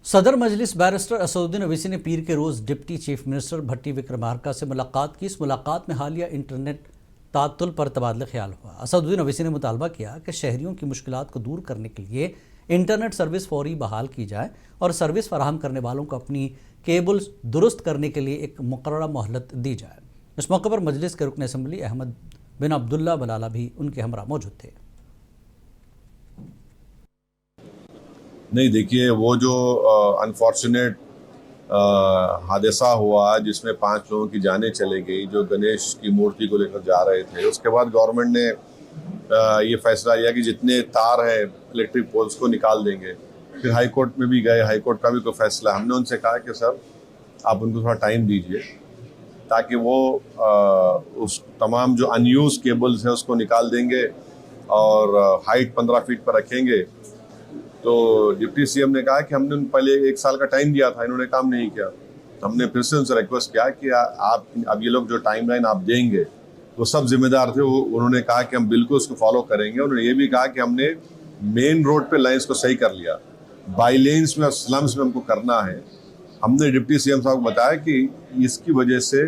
सदर मजलिस बैरिस्टर असदुद्दीन ओवैसी ने पीर के रोज़ डिप्टी चीफ मिनिस्टर भट्टी विक्रमार्का से मुलाकात की। इस मुलाकात में हालिया इंटरनेट तातुल पर तबादला ख्याल हुआ। असदुद्दीन ओवैसी ने मुतालबा किया कि शहरियों की मुश्किलात को दूर करने के लिए इंटरनेट सर्विस फौरी बहाल की जाए और सर्विस फराहम करने वालों को अपनी केबल्स दुरुस्त करने के लिए एक मुकर्ररा मोहलत दी जाए। इस मौके पर मजलिस के रुकन असम्बली अहमद बिन अब्दुल्ला बलाला भी उनके हमरा मौजूद थे। नहीं, देखिए, वो जो अनफॉर्चुनेट हादसा हुआ जिसमें 5 लोगों की जानें चली गई, जो गणेश की मूर्ति को लेकर जा रहे थे, उसके बाद गवर्नमेंट ने ये फैसला लिया कि जितने तार हैं इलेक्ट्रिक पोल्स को निकाल देंगे। फिर हाई कोर्ट में भी गए, हाई कोर्ट का भी कोई फैसला। हमने उनसे कहा कि सर आप उनको थोड़ा टाइम दीजिए ताकि वो उस तमाम जो अनयूज केबल्स हैं उसको निकाल देंगे और हाइट 15 फीट पर रखेंगे। तो डिप्टी सीएम ने कहा कि हमने पहले 1 साल का टाइम दिया था, इन्होंने काम नहीं किया। हमने फिर से उनसे रिक्वेस्ट किया कि आप अब ये लोग जो टाइमलाइन आप देंगे, वो सब जिम्मेदार थे। उन्होंने कहा कि हम बिल्कुल उसको फॉलो करेंगे। उन्होंने ये भी कहा कि हमने मेन रोड पे लाइन्स को सही कर लिया, बाई लेन्स में और स्लम्स में हमको करना है। हमने डिप्टी सीएम साहब को बताया कि इसकी वजह से